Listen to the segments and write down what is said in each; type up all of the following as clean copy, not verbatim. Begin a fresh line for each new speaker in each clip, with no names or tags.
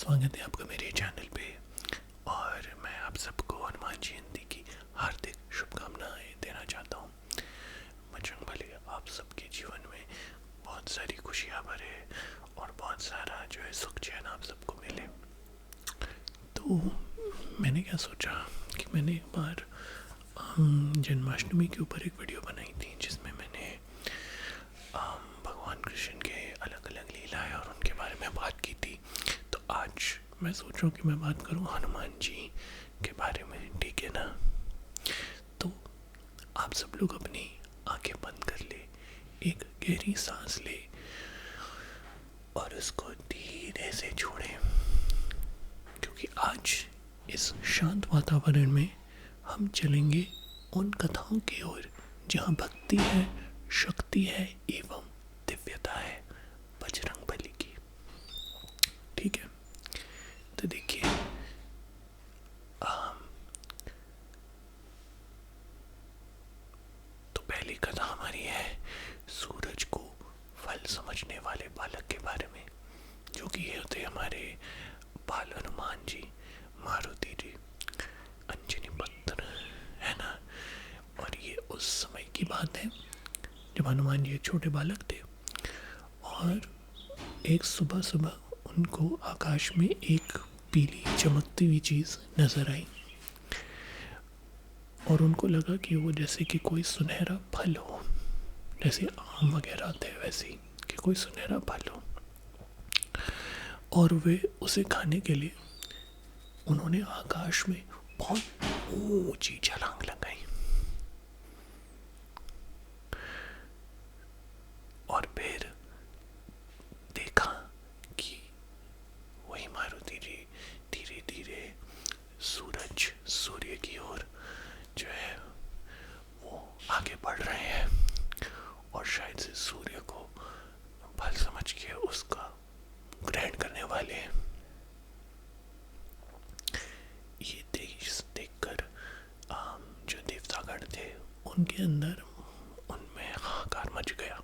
स्वागत है आपका मेरे चैनल पे। और मैं आप सबको हनुमान जयंती की हार्दिक शुभकामनाएं देना चाहता हूँ। बजरंग बली आप सबके जीवन में बहुत सारी खुशियाँ भरे और बहुत सारा जो है सुख चैन आप सबको मिले। तो मैंने क्या सोचा कि मैंने एक बार जन्माष्टमी के ऊपर एक वीडियो बनाई थी जिसमें मैंने भगवान कृष्ण के अलग अलग लीलाएं और उनके बारे में बात की थी। तो आज मैं सोच रहा हूँ कि मैं बात करूँ हनुमान जी के बारे में, ठीक है ना। तो आप सब लोग अपनी आंखें बंद कर ले, एक गहरी सांस ले और उसको धीरे से छोड़ें, क्योंकि आज इस शांत वातावरण में हम चलेंगे उन कथाओं की ओर जहाँ भक्ति है, शक्ति है एवं दिव्यता है बजरंग बली की। ठीक है, तो देखिए तो पहली कथा हमारी है सूरज को फल समझने वाले बालक के बारे में, जो कि ये होते हमारे बाल हनुमान जी, मारुति जी, अंजनी पुत्र, है ना। और ये उस समय की बात है जब हनुमान जी एक छोटे बालक थे और एक सुबह सुबह उनको आकाश में एक पीली चमकती हुई चीज़ नजर आई और उनको लगा कि वो जैसे कि कोई सुनहरा फल हो, जैसे आम वगैरह आते हैं वैसे ही कि कोई सुनहरा फल हो। और वे उसे खाने के लिए उन्होंने आकाश में बहुत ऊंची छलांग लगाई और फिर देखा कि वही मारुति जी धीरे धीरे सूर्य की ओर जो है वो आगे बढ़ रहे हैं और शायद से सूर्य को फल समझ के उसका ग्रहण करने वाले हैं। ये देखकर जो देवतागण थे उनके अंदर उनमें हाहाकार मच गया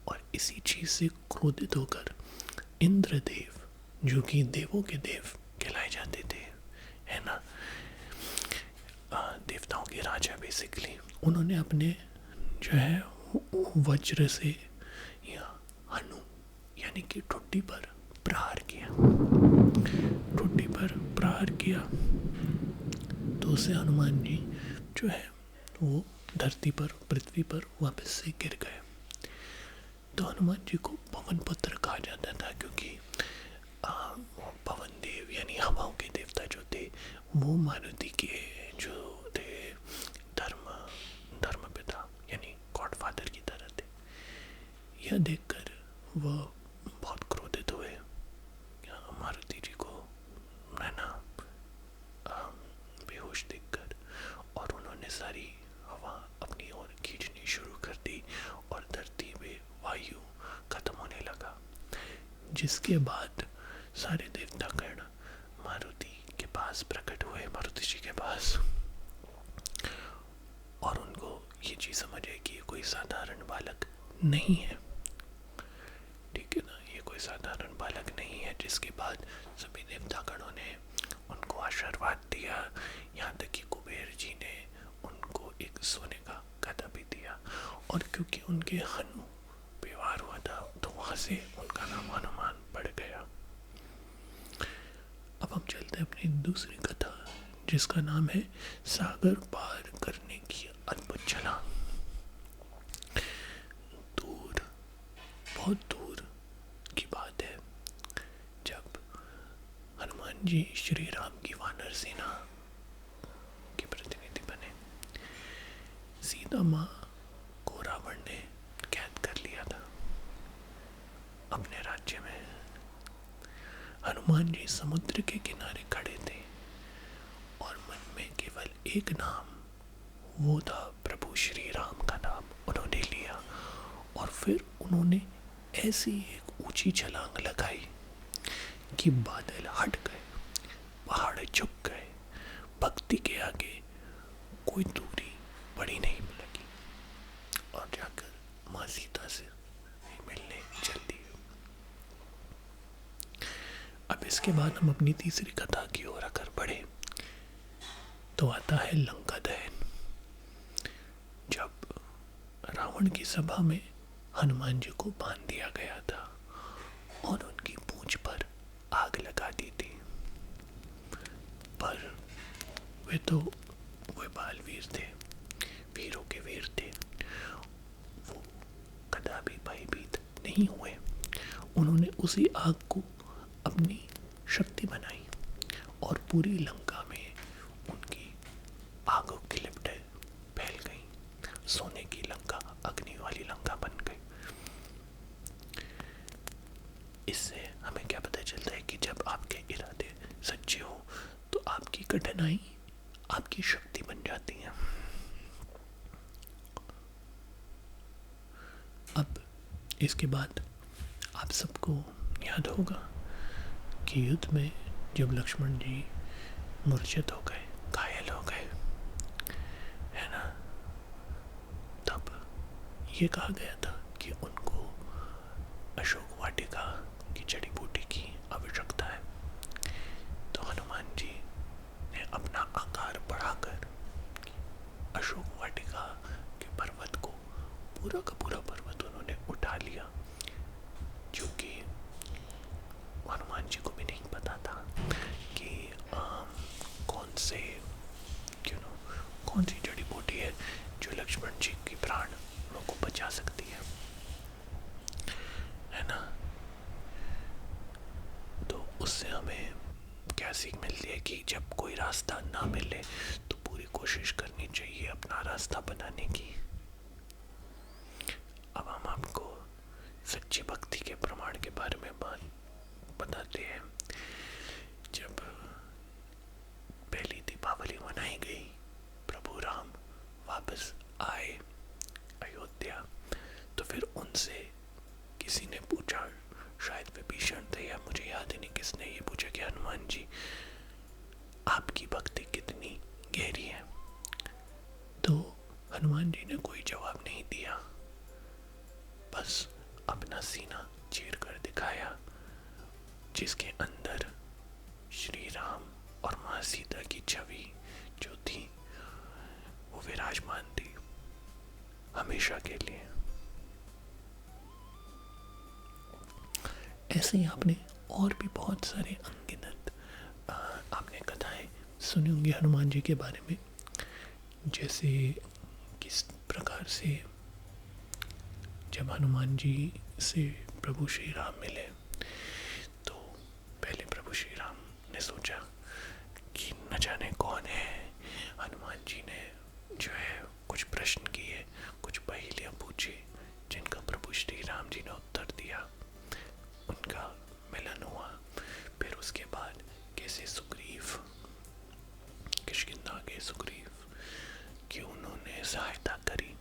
और इसी चीज से क्रोधित होकर इंद्रदेव, जो कि देवों के देव कहलाए जाते थे, है ना, देवताओं के राजा बेसिकली, उन्होंने अपने जो है वज्र से या हनु यानी कि ठुड्डी पर प्रहार किया। ठुड्डी पर प्रहार किया तो उसे हनुमान जी जो है वो धरती पर, पृथ्वी पर वापस से गिर गए। तो हनुमान जी को पवन पुत्र कहा जाता था क्योंकि पवन देव यानी हवाओं के देवता जो थे वो मारुति के जो थे धर्म पिता यानी गॉडफादर की तरह थे। यह देखकर वह बहुत क्रोधित हुए मारुति जी को, है ना, बेहोश देखकर, और उन्होंने सारी हवा अपनी ओर खींचनी शुरू कर दी और धरती में वायु खत्म होने लगा। जिसके बाद सारे देवतागण मारुति के पास प्रकट हुए, मारुति जी के पास, और उनको ये चीज समझ आई कि ये कोई साधारण बालक नहीं है, ठीक है ना, ये कोई साधारण बालक नहीं है। जिसके बाद सभी देवतागणों ने उनको आशीर्वाद दिया, यहाँ तक कि कुबेर जी ने उनको एक सोने का गदा भी दिया। और क्योंकि उनके हनु व्यवहार हुआ था तो वहां से उनका नाम हनुमान पड़ गया। अब हम चलते हैं अपनी दूसरी कथा जिसका नाम है सागर पार करने की अद्भुत छलांग। दूर, बहुत दूर की बात है जब हनुमान जी श्री राम की वानर सेना के प्रतिनिधि बने। सीता माँ को रावण ने कैद कर लिया था अपने राज्य में। हनुमान जी समुद्र के किनारे खड़े थे और मन में केवल एक नाम, वो था प्रभु श्री राम का नाम उन्होंने लिया और फिर उन्होंने ऐसी एक ऊंची छलांग लगाई कि बादल हट गए, पहाड़ झुक गए, भक्ति के आगे कोई दूरी बड़ी नहीं लगी और जाकर माँ सीता से मिलने चल दी। अब इसके बाद हम अपनी तीसरी कथा की ओर अगर बढ़े तो आता है लंका दहन। जब रावण की सभा में हनुमान जी को बांध दिया गया था और उनकी पूंछ पर आग लगा दी थी, पर वे बालवीर थे, वीरों के वीर थे, वो कदापि भयभीत नहीं हुए। उन्होंने उसी आग को अपनी शक्ति बनाई और पूरी लंका में उनकी आगों की लिपटें फैल गई। सोने की लंका अग्नि वाली लंका बन गई। इससे हमें क्या पता चलता है कि जब आपके इरादे सच्चे हो तो आपकी कठिनाई आपकी शक्ति बन जाती है। अब इसके बाद आप सबको याद होगा कि युद्ध में जब लक्ष्मण जी मूर्छित हो गए, घायल हो गए, है ना, तब ये कहा गया था कि उनको अशोक वाटिका की जड़ी बूटी की आवश्यकता है। तो हनुमान जी ने अपना आकार बढ़ाकर अशोक वाटिका के पर्वत को, पूरा का पूरा पर्वत उन्होंने उठा लिया, जो कि हनुमान जी को भी नहीं पता था कि कौन सी जड़ी बूटी है जो लक्ष्मण जी की प्राण को बचा सकती है ना। तो उससे हमें क्या सीख मिलती है कि जब कोई रास्ता ना मिले तो पूरी कोशिश करनी चाहिए अपना रास्ता बनाने की। अब हम आपको सच्ची भक्ति के प्रमाण के बारे में बताते हैं। जब पहली दीपावली मनाई गई, प्रभु राम वापस आए अयोध्या, तो फिर उनसे किसी ने पूछा, शायद विभीषण थे या मुझे याद ही नहीं किसने ये पूछा कि हनुमान जी आपकी भक्ति कितनी गहरी है। तो हनुमान जी ने कोई जवाब नहीं दिया, बस अपना सीना चीर कर दिखाया, जिसके अंदर श्री राम और मां सीता की छवि जो थी वो विराजमान थी हमेशा के लिए। ऐसे ही आपने और भी बहुत सारे अनगिनत आपने कथाएं सुनी होंगी हनुमान जी के बारे में, जैसे किस प्रकार से जब हनुमान जी से प्रभु श्री राम मिले तो पहले प्रभु श्री राम ने सोचा कि न जाने कौन है। हनुमान जी ने जो है कुछ प्रश्न किए, कुछ पहेलियां पूछी, जिनका प्रभु श्री राम जी ने उत्तर दिया, उनका मिलन हुआ। फिर उसके बाद कैसे सुग्रीव, किष्किंधा के सुग्रीव कि उन्होंने सहायता करी,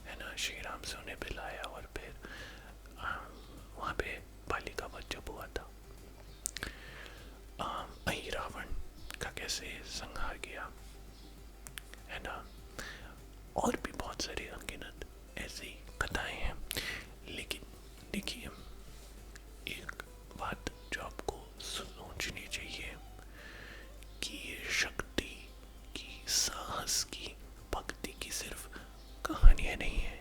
है ना, श्री राम से उन्हें पिलाया और फिर वहाँ पे बाली का वध जब हुआ था, अहि रावण का कैसे संहार किया, है ना, और भी बहुत सारी अनगिनत ऐसी कथाएं हैं। लेकिन देखिए, एक बात जो आपको सोचनी चाहिए कि ये शक्ति की, साहस की, भक्ति की सिर्फ कहानियां नहीं है,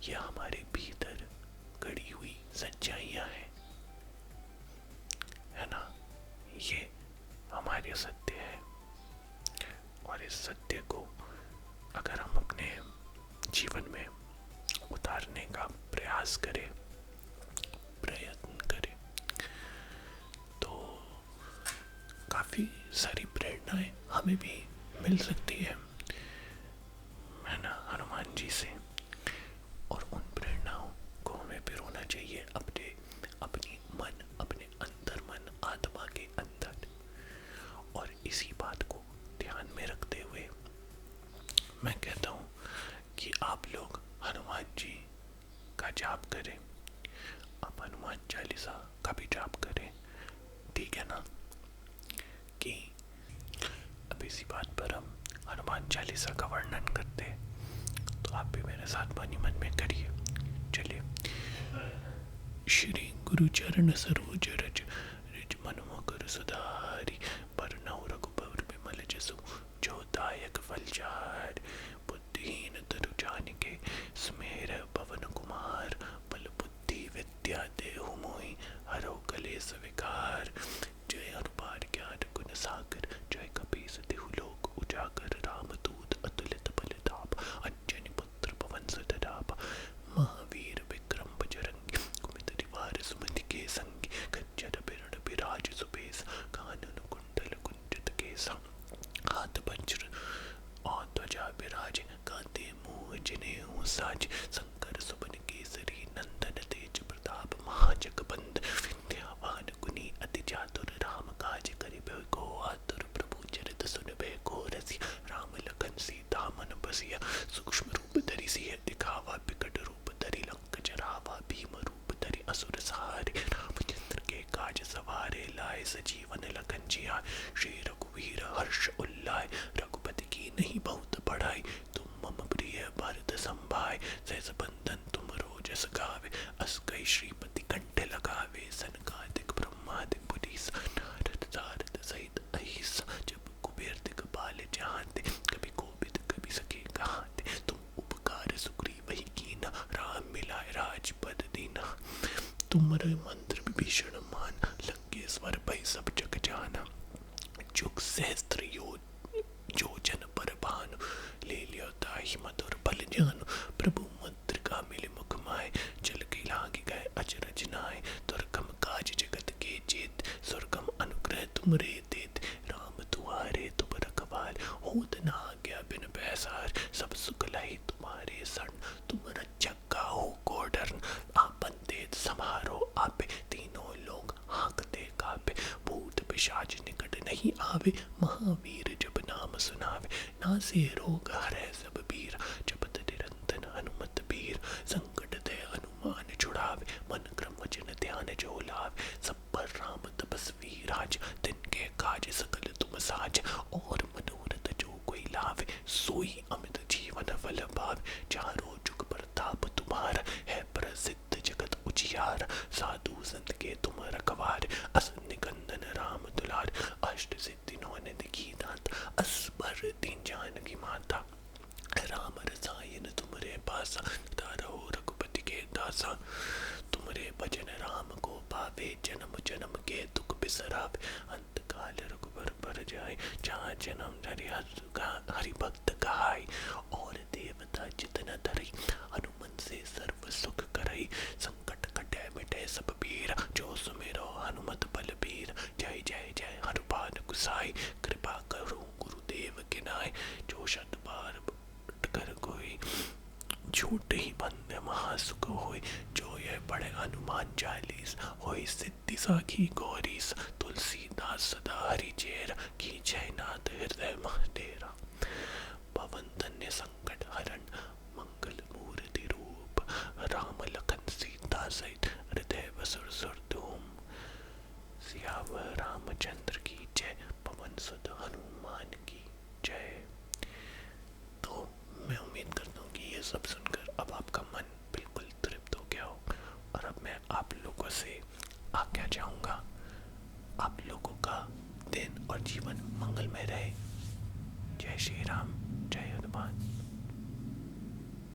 यह हमारे भीतर गड़ी हुई सच्चाइयां हैं, है ना। ये हमारे सत्य है और इस सत्य को अगर हम अपने जीवन में उतारने का प्रयास करें, प्रयत्न करें, तो काफ़ी सारी प्रेरणाएं हमें भी मिल सकती है ना, हनुमान जी से। और उन प्रेरणाओं को हमें पिरोना चाहिए अपनी मन, अपने अंतर मन, आत्मा के अंदर। और इसी बात को ध्यान में रखते हुए मैं कहता हूँ कि आप लोग हनुमान जी का जाप करें, आप हनुमान चालीसा का भी जाप करें, ठीक है ना। कि अब इसी बात पर हम हनुमान चालीसा का वर्णन करते हैं, तो आप भी मेरे साथ मन ही मन में करिए। चलिए। श्री गुरु चरण सरोज रज, रिज मनमुख साज, शंकर सुबन केसरी नंदन तेज प्रताप, महाजगबंद विद्यावान गुनी अति चातुर, राम काज करिबे को आतुर, प्रभु चरित सुनबे को रसिया, राम लखन सीता मन बसिया, सूक्ष्म रूप धरि सिय दिखावा, बिकट रूप धरि लंक जरावा, भीम रूप धरि असुर सहारे, रामचंद्र के काज सवारे, लाए सजीवन लखन जिया, श्री रघुवीर हर्ष उल्लाय, रघुपति की नहीं बहुत बढ़ाई, तुम मम प्रिय भरत संभाय, सहस बंधन तुम रोजस गावे, अस कई श्रीपति कंठ लगावे, सनकादिक ब्रह्मादिक पुरीस, नारद सारद सहित अहिस, जब कुबेर दिखपाल जाते, कभी कोविद कभी सके कहाते, तुम उपकार सुग्रीव ही कीना, राम मिलाए राजपद दीना, तुम्हारे मंत्र विभीषण मान, लंकेश्वर भय सब जग जाना, जुग सहस्त्र योजन पर भानु, ले लियो ताहि मधुर बल जानु, प्रभु मंत्र का मिले मुख माय, चल के लागे गए अचरज नाय, दुर्गम काज जगत के जेत, स्वर्गम अनुग्रह तुमरे देत, राम तुम्हारे तुम रखवार, होत न आज्ञा बिन पैसार, सब सुख लहि तुम्हारे शरण, तुम रक्षक काहू को डरन, आपन तेज समारो आपे, तीनों लोग हाँकते कापे, भूत पिशाच निकट नहीं आवे, महावीर जब नाम सुनावे, नासे रोग हरै सब पीर, जपत निरंतर हनुमत बीर, संकट ते हनुमान छुड़ावे, मन क्रम वचन ध्यान जो लावे, सब पर राम तपस्वी राज, तिनके काज सकल तुम साज, और मनोरथ जो कोई लावे, सोई अमित जीवन फल पावे, चारों जुग प्रताप तुम्हारा, है प्रसिद्ध जगत उजियार, साधु संत के तुम रखवार, अस निकंदन राम दुलार, अष्ट सिद्धि नौ निधि की दात, असबर दीन जानकी माता, राम रसायन तुमरे पासा, तारो रघुपति के दासा, तुमरे भजन राम को पावे, जन्म जन्म के दुख बिसरावे, अंत काल रघुबर पर जाए, जहाँ जन्म हरि भक्त कहाई, और देवता जितना धरई, हनुमन से सर्व सुख करई, संकट कटे मिटे सब पीर, जो सुमेरो हनुमत बलबीर, जय जय जय हनुमान गुसाई, कृपा करो गुरुदेव के नाय, जो शत बार कर कोई, झूठ ही बंदे महासुख होय, जो यह पढ़े हनुमान चालीस, होय सिद्धि साखी गौरीस, तुलसीदास सदा हरि चेर, की जय नाथ हृदय मह डेरा, पवन धन्य संग